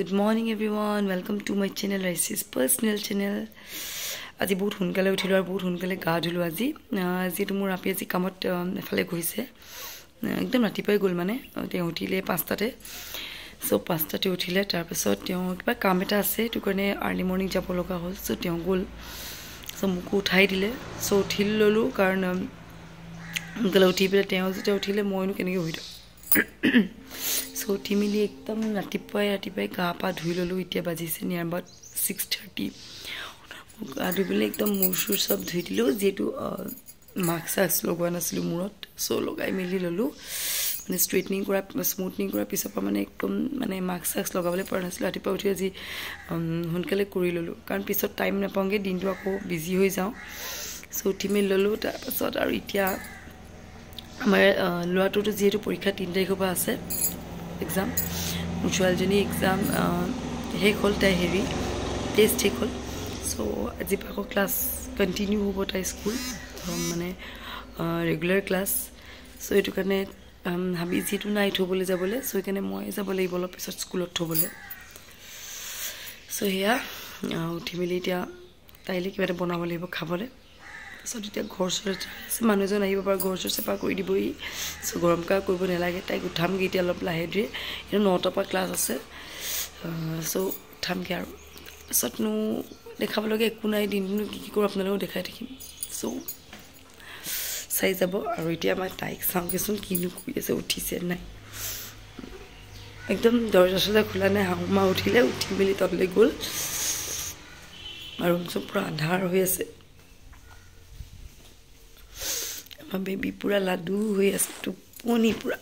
Good morning everyone. Welcome to my channel, Rice's personal channel. আজি বহুত সোনকালে উঠিলো আৰু বহুত সোনকালে গা ধুলো আজি যেটো মোৰ আপি আজি কামত এফালে গৈছে একদম ৰাতিপুৱাই গ'ল মানে তেওঁ উঠিলে 5টাতে সো 5টাতে উঠিলে তাৰ পিছত তেওঁ কিবা কাম এটা আছে তো কাৰণে আৰ্লি মৰ্নিং যাব লগা হ'ল সো তেওঁ গ'ল সো মোক উঠাই দিলে সো উঠিল ললো কাৰণ গলে উঠি পেলে তেওঁ যেতিয়া উঠিলে মইনো কেনেকৈ উঠিম সো উঠি মিলি একদম ৰাতিপুৱাই গা পা ধুই ললো এতিয়া বাজিছে নিয়াৰ বাট 6:30 আদি বলে একদম মুৰসুৰ সব ধুই দিলো যেটো মাস্ক লগোৱা নাছিলো মুৰত সো লগাই মিলি ললো মানে স্ট্ৰেটনিং কৰা স্মুথনিং কৰা পিছৰ পৰা মানে একদম মানে মাস্ক লগাবলৈ পৰা নাছিলো ৰাতিপুৱা উঠি আজি সোনকালে কৰি ললো কাৰণ পিছত টাইম নাপাওঁগে দিনটো আকৌ বিজি হৈ যাওঁ সো উঠি মিলি ললো তাৰ পাছত আৰু এতিয়া আমাৰ লৰাটোটো যেটো পৰীক্ষা 3 তাৰিখৰ পৰা আছে এক্সাম মুচুয়ালজনী এক্সাম হে হ'ল তাই হেৰি টেষ্ট হে হ'ল সো আজি পাকো ক্লাছ কন্টিনিউ হ'ব তাই স্কুল মানে ৰেগুলাৰ ক্লাছ সো এটো কাৰণে হাবি যেটো নাই থবলৈ যাবলৈ সো এখানে মই যাব লাগিব অলপ পিছত স্কুলত থবলৈ সো হেয়া উঠি মিলি এতিয়া তাইলে কিবা এটা বনাব লাগিব খাবলৈ সো এতিয়া ঘৰ চৰে মানুহজন আহিব পাৰ ঘৰ চৰ চেপা কৰি দিবই সো গৰম কা কৰিব নালাগে তাই উঠাম গিতে অলপ লাহে ধীৰে এটো 9টা পৰা ক্লাছ আছে সো উঠাম গে আৰু সতনো দেখাব লগে একো নাই দিনটো কি কি কৰো আপোনালোকক দেখাই থাকিম সো চাই যাব আৰু এতিয়া মই তাইক চাওঁগেচোন কিনো কৰি আছে উঠিছে নাই একদম দৰজা খোলা নাই হাউমা উঠিলে উঠি মেলি তললৈ গ'ল আৰু সব পুৰা আন্ধাৰ হৈ আছে আমাৰ বেবি পুৰা লাডু হৈ আছে টোপনি পুৰা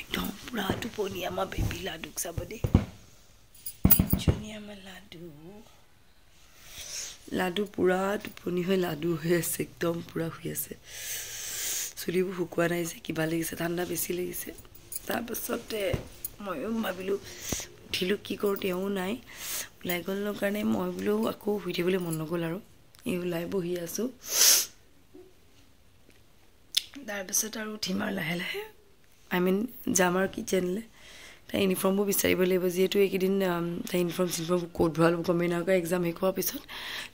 একদম পুৰা টোপনি আমাৰ বেবি লাডুক চাব দে আমাৰ লাডু পুৰা টোপনি হৈ লাডু হৈ আছে একদম পুৰা হৈ আছে চুলিবোৰ শুকুৱা নাই যে কিবা লাগিছে ঠাণ্ডা বেছি লাগিছে তাৰ পাছতে মইও ভাবিলো উঠিলো কি কৰো তেও নাই ওলাই গ'ল কাৰণে মই বলো আকৌ শুই থাকিবলৈ মন নগল আৰু এই ওলাই বহি আছো তাৰ পাছত আৰু উঠিম আৰু লাহে লাহে আই মিন যাম আৰু কিচেনলে তাই ইউনিফৰ্মবোৰ বিচাৰিব লাগিব যেহেতু এইকেইদিন তাই ইউনিফৰ্ম কোড ভৰাল গমেই নাগা এক্সাম শেষ হোৱাৰ পিছত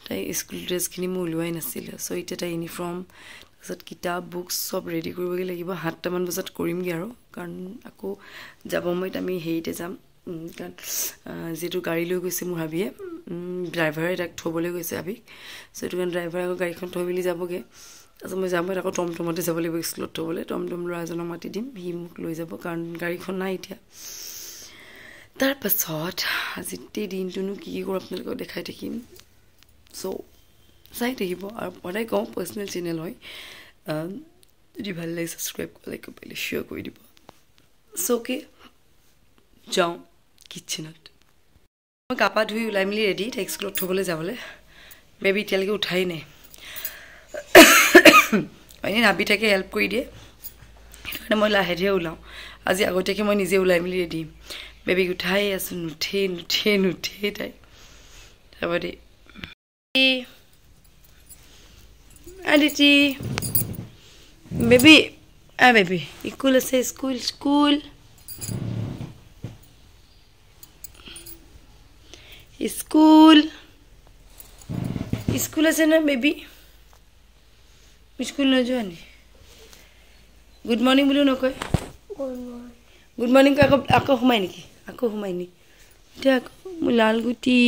তাই স্কুল ড্ৰেছখিনি মই ওলোৱাই নাছিলে সো এতিয়া তাই ইউনিফৰ্ম তাৰপিছত কিতাপ বুকছ সব ৰেডি কৰিবগৈ লাগিব 7টামান বজাত কৰিমগৈ আৰু কাৰণ আকৌ যাব সময়ত আমি হেৰিতে যাম কাৰণ যেটো গাড়ী লৈ গৈছে মোৰ হাবিয়ে ড্ৰাইভাৰে তাক থবলৈ গৈছে আবিক সো এইটো কাৰণ ড্ৰাইভাৰে আকৌ গাড়ীখন থৈ মেলি যাবগৈ তাৰপিছত মই যাম আকৌ টমটমতে যাব লাগিব স্কুলত থবলৈ টমটম ল'ৰাজনক মাতি দিম সি মোক লৈ যাব কাৰণ গাড়ীখন নাই এতিয়া তাৰ পাছত আজি দিনটোনো কি কি কৰো আপোনালোকক দেখাই থাকিম সো চাই থাকিব আৰু সদায় কওঁ পাৰ্চনেল চেনেল হয় যদি ভাল লাগে সাবস্ক্ৰাইব লাইক কৰিলে শ্বেয়াৰ কৰি দিব সো ওকে যাওঁ কিচেনত মই কাপা ধুই ওলাই মিলি ৰেডি তাইক স্কুলত থবলৈ যাবলৈ বেবি এতিয়ালৈকে উঠাই নাই এনে নাবি থাকে হেল্প কৰি দিয়ে সেইটো কাৰণে মই লাহে ধীৰে ওলাওঁ আজি আগতীয়াকৈ মই নিজে ওলাই মিলি ৰেডি বেবি উঠাই আছো নুঠে তাই হ'ব দে আদিতি বেবি বেবি স্কুল আছে স্কুল আছে না বেবি স্কুল নোযোৱা নি গুড মৰ্নিং বুলিও নকয় গুড মৰ্নিং আকৌ সোমাই নেকি আকৌ সোমাই নি উঠা আকৌ মোৰ লাল গুটি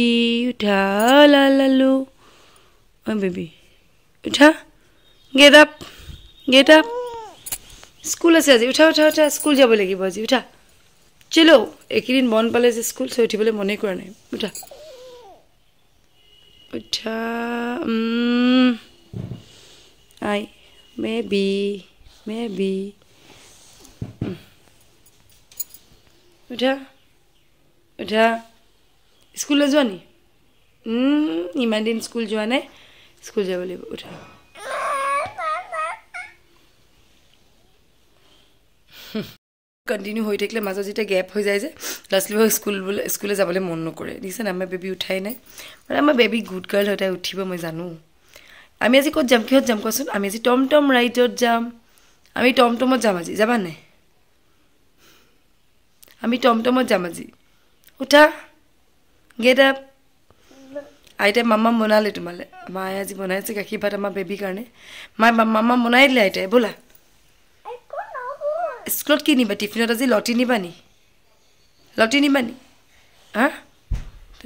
উঠা লালু বেবি উঠা গেট আপ স্কুল আছে আজি উঠা স্কুল যাব লাগিব আজি উঠা চলো এইকেইদিন মন পালে যে স্কুল চৈ উঠিবলৈ মনে কৰা নাই উঠা আই বেবি উঠা স্কুললৈ যোৱা নি ইমান দিন স্কুল যোৱা নাই স্কুল যাব লাগিব উঠা কন্টিনিউ হৈ থাকিলে মাজত যেতিয়া গেপ হৈ যায় যে লাষ্টলি স্কুলে যাবলৈ মন নকৰে দিছে আমাৰ বেবি উঠাই নাই মানে আমাৰ বেবি গুড গাৰ্ল হয় তাই উঠিব মই জানো আমি আজি ক'ত যাম কিহত যাম কোৱাচোন আমি আজি টমটম ৰাইডত যাম আমি টমটমত যাম আজি যাবা নাই আমি টমটমত যাম আজি উঠা গেট আপ আইতাই মামা বনালে তোমালে মায়ে আজি বনাইছে গাখীৰ ভাত আমাৰ বেবী কাৰণে মামা বনাই দিলে আইতাই ব'লা স্কুলত কি নিবা টিফিনত আজি লটি নিবা নি হা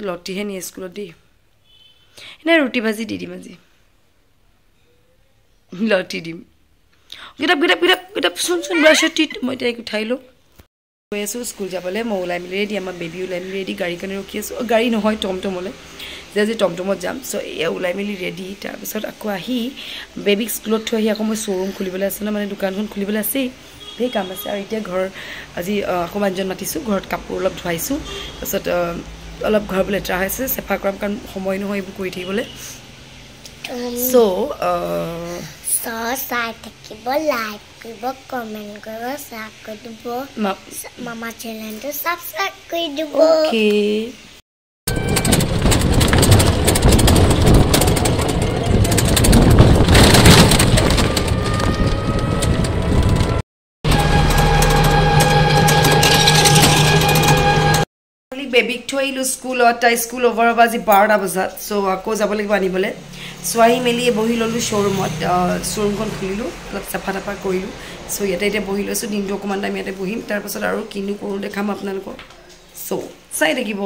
লটিহে নিয়ে স্কুলত দেই এনে ৰুটি ভাজি দি দিম আজি লটি দিম গেট আপ শুন ব্ৰাছৰ টিট মই তাইক উঠাই লওঁ গৈ আছোঁ স্কুল যাবলৈ মই ওলাই মেলি ৰেডি আমাৰ বেবী ওলাই মেলি ৰেডি গাড়ীৰ কাৰণে ৰখি আছোঁ গাড়ী নহয় টমটমলৈ যে আজি টমটমত যাম চ' এয়া ওলাই মেলি ৰেডি তাৰপিছত আকৌ আহি বেবীক স্কুলত থৈ আহি আকৌ মই শ্ব'ৰুম খুলিবলৈ আছে ন মানে দোকানখন খুলিবলৈ আছেই ধেৰ কাম আছে আৰু এতিয়া ঘৰ আজি আকৌ মানুহজন মাতিছোঁ ঘৰত কাপোৰ অলপ ধুৱাইছোঁ তাৰপিছত অলপ ঘৰ লেতেৰা হৈছে চাফা কৰাম কাৰণ সময় নহয় এইবোৰ কৰি থাকিবলৈ চাই থাকিব লাইক কৰিব কমেণ্ট কৰিব শ্বেয়াৰ কৰি দিব মামা চেনেলটো ছাবস্ক্ৰাইব কৰি দিব অ'কে বেবীক থৈ আহিলোঁ স্কুলত তাই স্কুল অভাৰ হ'ব আজি 12টা বজাত চ' আকৌ যাব লাগিব আনিবলৈ চ' আহি মেলি বহি ল'লোঁ শ্ব'ৰুমত শ্ব'ৰুমখন খুলিলোঁ অলপ চাফা তাফা কৰিলোঁ চ' ইয়াতে এতিয়া বহি লৈছোঁ দিনটো অকণমান টাইম ইয়াতে বহিম তাৰপাছত আৰু কিনো কৰোঁ দেখাম আপোনালোকক চ' চাই থাকিব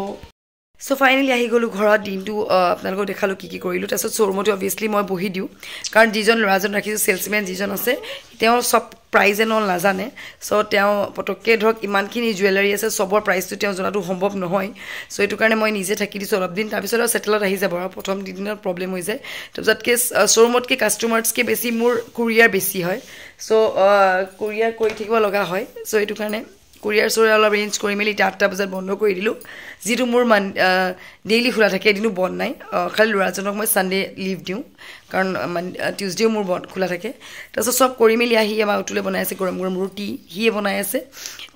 চ' ফাইনেলি আহি গ'লোঁ ঘৰত দিনটো আপোনালোকক দেখালোঁ কি কৰিলোঁ তাৰপিছত শ্ব'ৰুমতে অভিয়াছলি মই বহি দিওঁ কাৰণ যিজন ল'ৰাজন ৰাখিছোঁ চেলছমেন যিজন আছে তেওঁ চব প্ৰাইজ এণ্ড অল নাজানে চ' তেওঁ পটককৈ ধৰক ইমানখিনি জুৱেলাৰী আছে চবৰ প্ৰাইচটো তেওঁ জনাটো সম্ভৱ নহয় চ' এইটো কাৰণে মই নিজে থাকি দিছোঁ অলপ দিন তাৰপিছত আৰু ছেটেলত আহি যাব আৰু প্ৰথম দুদিনত প্ৰব্লেম হৈ যায় তাৰপিছতকৈ শ্ব'ৰুমতকৈ কাষ্টমাৰ্ছকৈ বেছি মোৰ কুৰিয়াৰ বেছি হয় চ' কুৰিয়াৰ কৰি থাকিব লগা হয় চ' এইটো কাৰণে কুৰিয়াৰ অলপ এৰেঞ্জ কৰি মেলি 8টা বজাত বন্ধ কৰি দিলোঁ যিটো মোৰ ডেইলি খোলা থাকে এদিনো বন্ধ নাই খালি ল'ৰাজনক মই ছানডে লিভ দিওঁ কাৰণ টিউজডেও মোৰ খোলা থাকে তাৰপিছত চব কৰি মেলি আহি আমাৰ উতুলে বনাই আছে গৰম গৰম ৰুটি সিয়ে বনাই আছে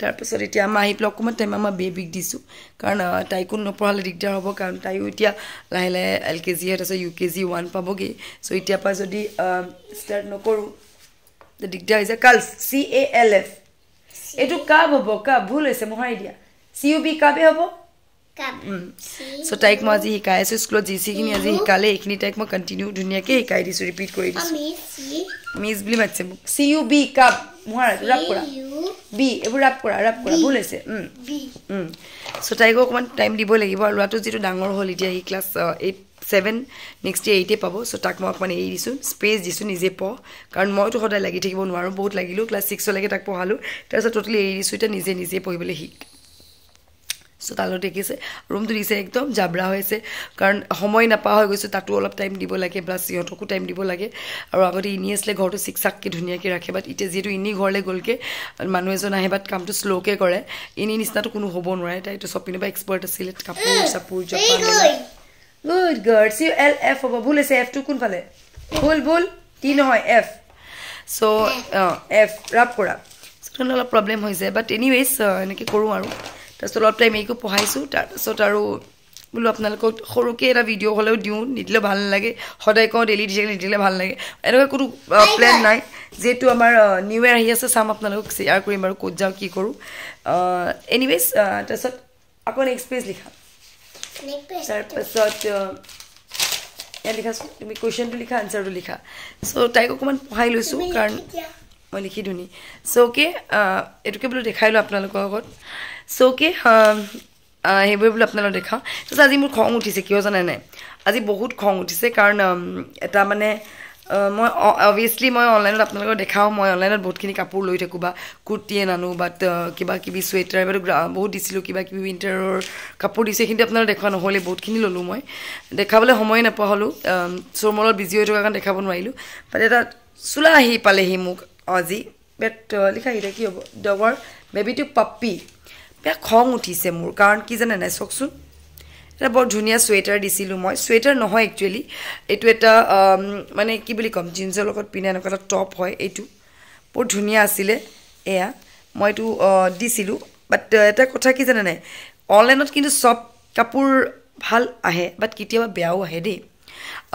তাৰপিছত এতিয়া আমাৰ আহি পেলাই অকণমান টাইম আমাৰ বেবীক দিছোঁ কাৰণ তাইকো নপঢ়ালে দিগদাৰ হ'ব কাৰণ তাইও এতিয়া লাহে লাহে LKG তাৰপিছত UKG 1 পাবগৈ চ' এতিয়াৰ পৰা যদি ষ্টাৰ্ট নকৰোঁ দিগদাৰ হৈ যায় কালফ CALF এইটো কাব হ'ব কাব ভুল হৈছে মোহাৰি দিয়া CUB কাবে হ'ব চ' তাইক মই আজি শিকাই আছোঁ স্কুলত যিখিনি আজি শিকালে এইখিনি তাইক মই কণ্টিনিউ ধুনীয়াকৈ শিকাই দিছোঁ ৰিপিট কৰি দিছোঁ মিছ বুলি মাতিছে মোক CUB কাব মোহাৰা ৰাপ কৰা বি এইবোৰ ৰাপ কৰা ভুল হৈছে চ' তাইকো অকণমান টাইম দিব লাগিব আৰু ল'ৰাটো যিটো ডাঙৰ হ'ল এতিয়া সি ক্লাছ 7 নেক্সট ইয়েৰ 8 পাব চ' তাক মই অকণমান এৰি দিছোঁ স্পেচ দিছোঁ নিজে পঢ় কাৰণ মইতো সদায় লাগি থাকিব নোৱাৰোঁ বহুত লাগিলোঁ ক্লাছ 6লৈকে তাক পঢ়ালোঁ তাৰপিছত ট'টেলি এৰি দিছোঁ এতিয়া নিজে পঢ়িবলৈ শিক চ' তালৈ দেখিছে ৰুমটো দিছে একদম জাবৰা হৈ আছে কাৰণ সময় নাপা হৈ গৈছোঁ তাতো অলপ টাইম দিব লাগে প্লাছ সিহঁতকো টাইম দিব লাগে আৰু আগতে ইনি আছিলে ঘৰটো চিকচাককৈ ধুনীয়াকৈ ৰাখে বাট এতিয়া যিহেতু ইনি ঘৰলৈ গ'লকৈ মানুহ এজন আহে বাট কামটো শ্ল'কৈ কৰে ইনি নিচিনাটো কোনো হ'ব নোৱাৰে তাইতো চব পিনৰ পৰা এক্সপাৰ্ট আছিলে কাপোৰ চাপোৰ জপা গুড গাৰ্ড CLF হ'ব ভুল হৈছে F টো কোনফালে ভুল T নহয় F চ' F ৰাপ কৰা চ' অলপ প্ৰব্লেম হৈ যায় বাট এনিৱেজ এনেকৈ কৰোঁ আৰু তাৰপিছত অলপ টাইম এইকো পঢ়াইছোঁ তাৰপিছত আৰু বোলো আপোনালোকক সৰুকৈ এটা ভিডিঅ' হ'লেও দিওঁ নিদিলে ভাল নালাগে সদায় কওঁ ডেইলি নিদিলে ভাল লাগে এনেকুৱা কোনো প্লেন নাই যিহেতু আমাৰ নিউ ইয়েৰ আহি আছে চাম আপোনালোকক শ্বেয়াৰ কৰিম আৰু ক'ত যাওঁ কি কৰোঁ এনিৱেজ তাৰপিছত আকৌ নেক্সট পেজ লিখা তাৰপাছত ইয়াত লিখাচোন তুমি কুৱেশ্যনটো লিখা আনচাৰটো লিখা চ' তাইক অকণমান পঢ়াই লৈছোঁ কাৰণ মই লিখি ধুনি চ' অ'কে এইটোকে বোলো দেখাই লওঁ আপোনালোকৰ আগত চ' অ'কে সেইবোৰ বোলো আপোনালোকক দেখাওঁ তাৰপিছত আজি মোৰ খং উঠিছে কিয় জানে নাই আজি বহুত খং উঠিছে কাৰণ এটা মানে মই অভিয়াছলি মই অনলাইনত আপোনালোকক দেখাওঁ মই অনলাইনত বহুতখিনি কাপোৰ লৈ থাকোঁ বা কুৰ্তিয়ে নানো বাট কিবা কিবি চুৱেটাৰ বহুত দিছিলোঁ কিবা কিবি উইণ্টাৰৰ কাপোৰ দিছে সেইখিনি আপোনালোকক দেখুওৱা নহ'লে বহুতখিনি ল'লোঁ মই দেখাবলৈ সময় নাপোৱা হ'লোঁ শ্ব'ৰুমত বিজি হৈ থকাৰ কাৰণে দেখাব নোৱাৰিলোঁ বাট এটা চোলা আহি পালেহি মোক আজি বেট লিখা আহিলে কি হ'ব ডগৰ বেবীটো পাপ্পি বেয়া খং উঠিছে মোৰ কাৰণ কি জানে নাই চাওকচোন এটা বৰ ধুনীয়া চুৱেটাৰ দিছিলোঁ মই চুৱেটাৰ নহয় একচুৱেলি এইটো এটা মানে কি বুলি ক'ম জিন্সৰ লগত পিন্ধা এনেকুৱা এটা টপ হয় এইটো বৰ ধুনীয়া আছিলে এয়া মই এইটো দিছিলোঁ বাট এটা কথা কি জানে নাই অনলাইনত কিন্তু চব কাপোৰ ভাল আহে বাট কেতিয়াবা বেয়াও আহে দেই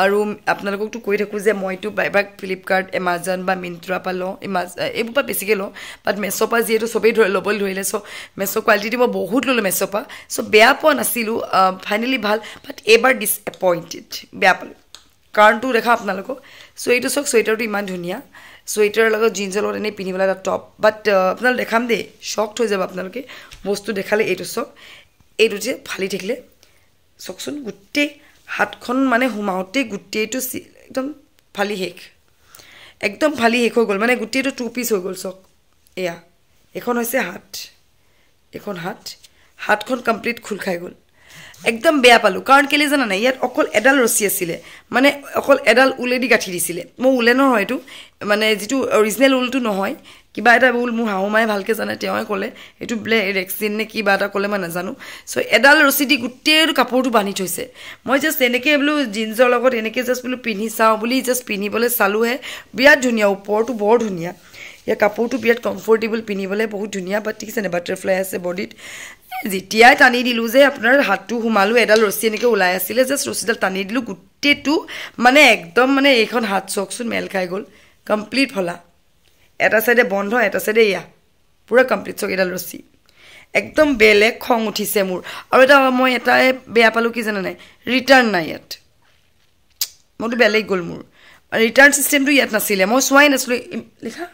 আৰু আপোনালোককতো কৈ থাকো যে মইতো বাইবাক ফ্লিপকাৰ্ট এমাজন বা মিন্ত্ৰা পা লওঁ এইবোৰ পৰা বেছিকৈ লওঁ বাট মেছ' পা যিহেতু চবেই ল'বলৈ ধৰিলে চ' মেছ' কোৱালিটিটো মই বহুত ল'লোঁ মেছ' পা চ' বেয়া পোৱা নাছিলোঁ ফাইনেলি ভাল বাট এইবাৰ ডিছএপইণ্টেড বেয়া পালোঁ কাৰণটো দেখা আপোনালোকক চ' এইটো চাওক চুৱেটাৰটো ইমান ধুনীয়া চুৱেটাৰৰ লগত জিন্সৰ লগত এনেই পিন্ধিবলৈ এটা টপ বাট আপোনালোক দেখাম দেই শ্বকড হৈ যাব আপোনালোকে বস্তু দেখালে এইটো চাওক এইটো যে ফালি থাকিলে চাওকচোন গোটেই হাতখন মানে সোমাওঁতেই গোটেইটো একদম ফালি শেষ একদম ফালি শেষ হৈ গ'ল মানে গোটেইটো 2 পিচ হৈ গ'ল চাওক এয়া এখন হৈছে এখন হাতখন কমপ্লিট খোল খাই গ'ল একদম বেয়া পালোঁ কাৰণ কেলৈ জানা নাই ইয়াত অকল এডাল ৰছী আছিলে মানে অকল এডাল ঊলেদি গাঁঠি দিছিলে মই ঊলেনৰ হয় এইটো মানে যিটো অৰিজিনেল ঊলটো নহয় কিবা এটা ঊল মোৰ শাহুমাই ভালকৈ জানে তেওঁৱে ক'লে এইটো বোলে ৰেক্সিন নে কিবা এটা ক'লে মই নাজানো চ' এডাল ৰছী দি গোটেইটো কাপোৰটো বান্ধি থৈছে মই জাষ্ট এনেকৈ বোলো জিন্সৰ লগত এনেকৈ জাষ্ট বোলো পিন্ধি চাওঁ বুলি জাষ্ট পিন্ধিবলৈ চালোঁহে বিৰাট ধুনীয়া ওপৰটো বৰ ধুনীয়া ইয়াৰ কাপোৰটো বিৰাট কমফৰ্টেবল পিন্ধিবলৈ বহুত ধুনীয়া বাট ঠিক আছে নে বাটাৰফ্লাই আছে বডিত যেতিয়াই টানি দিলোঁ যে আপোনাৰ হাতটো সোমালোঁ এডাল ৰছী এনেকৈ ওলাই আছিলে জাষ্ট ৰছীডাল টানি দিলোঁ গোটেইটো মানে একদম মানে এইখন হাত চাওকচোন মেল খাই গ'ল কমপ্লিট ফলা এটা চাইডে বন্ধ এটা চাইডে এয়া পুৰা কমপ্লিট চাওক এডাল ৰছী একদম বেলেগ খং উঠিছে মোৰ আৰু এটা মই এটাই বেয়া পালোঁ কি জানা নাই ৰিটাৰ্ণ নাই ইয়াত মইতো বেলেগ গ'ল মোৰ ৰিটাৰ্ণ চিষ্টেমটো ইয়াত নাছিলে মই চোৱাই নাছিলোঁ লিখা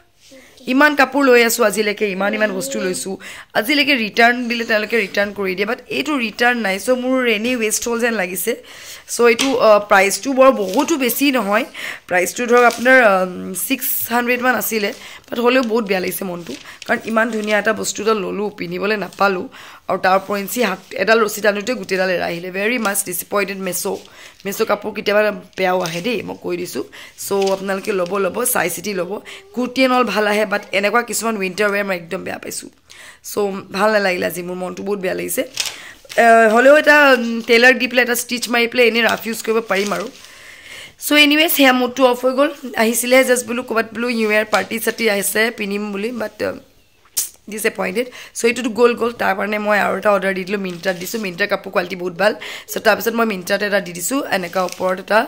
ইমান কাপোৰ লৈ আছোঁ আজিলৈকে ইমান বস্তু লৈছোঁ আজিলৈকে ৰিটাৰ্ণ দিলে তেওঁলোকে ৰিটাৰ্ণ কৰি দিয়ে বাট এইটো ৰিটাৰ্ণ নাই চ' মোৰ এনেই ৱেষ্ট হ'ল যেন লাগিছে চ' এইটো প্ৰাইচটো বৰ বহুতো বেছি নহয় প্ৰাইচটো ধৰক আপোনাৰ 600 মান আছিলে বাট হ'লেও বহুত বেয়া লাগিছে মনটো কাৰণ ইমান ধুনীয়া এটা বস্তু এটা ল'লোঁ পিন্ধিবলৈ নাপালোঁ আৰু তাৰ পৰিঞ্চি এডাল ৰছী টানোতে গোটেইডাল এৰাই আহিলে ভেৰি মাছ ডিছএপইণ্টেড মেছ' কাপোৰ কেতিয়াবা বেয়াও আহে দেই মই কৈ দিছোঁ চ' আপোনালোকে ল'ব চাই চিতি ল'ব কুৰ্তি এন অল ভাল আহে বাট এনেকুৱা কিছুমান উইণ্টাৰ ৱেৰ মই একদম বেয়া পাইছোঁ চ' ভাল নালাগিলে আজি মোৰ মনটো বহুত বেয়া লাগিছে হ'লেও এটা টেইলাৰ দি পেলাই এটা ষ্টিচ মাৰি পেলাই এনেই ৰাফ ইউজ কৰিব পাৰিম আৰু চ' এনিৱেজ সেয়া মুডটো অফ হৈ গ'ল আহিছিলে জাষ্ট বোলো ক'ৰবাত বোলো নিউ ইয়েৰ পাৰ্টি চাৰ্টি আহিছে পিন্ধিম বুলি বাট ডিছএপইণ্টেড চ' এইটোতো গ'ল তাৰ কাৰণে মই আৰু এটা অৰ্ডাৰ দি দিলোঁ মিণ্ট্ৰাত দিছোঁ মিণ্ট্ৰাৰ কাপোৰ কোৱালিটি বহুত ভাল চ' তাৰপিছত মই মিণ্ট্ৰাত এটা দি দিছোঁ এনেকুৱা ওপৰত এটা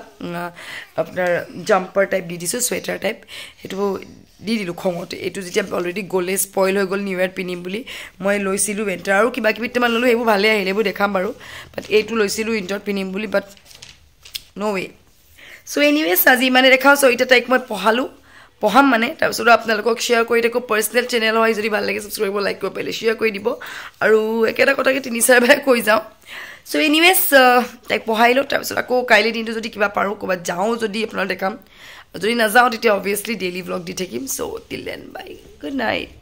আপোনাৰ জাম্পাৰ টাইপ দি দিছোঁ চুৱেটাৰ টাইপ সেইটো দি দিলোঁ খঙতে এইটো যেতিয়া অলৰেডি গ'লে স্পইল হৈ গ'ল নিউ ইয়েৰত পিন্ধিম বুলি মই লৈছিলোঁ উইণ্টাৰ আৰু কিবা কিবি কেইটামান ল'লোঁ এইবোৰ ভালেই আহিলে এইবোৰ দেখাম বাৰু বাট এইটো লৈছিলোঁ উইণ্টাৰত পিন্ধিম বুলি বাট ন' ৱে চ' এনিৱেজ আজি ইমানে দেখাওঁ চ' এতিয়া তাইক মই পঢ়াম মানে তাৰপিছত আপোনালোকক শ্বেয়াৰ কৰি থাকোঁ পাৰ্চনেল চেনেল হয় যদি ভাল লাগে ছাবস্ক্ৰাইব কৰিব লাইক কৰিব পাৰিলে শ্বেয়াৰ কৰি দিব আৰু একেটা কথাকে 3-4 কৈ যাওঁ চ' এনিৱেজ তাইক পঢ়াই লওঁ তাৰপিছত আকৌ কাইলৈ দিনটো যদি কিবা পাৰোঁ ক'ৰবাত যাওঁ যদি আপোনালোক দেখাম যদি নাযাওঁ তেতিয়া অবভিয়াছলি ডেইলি ভ্লগ দি থাকিম চ' till then bye good night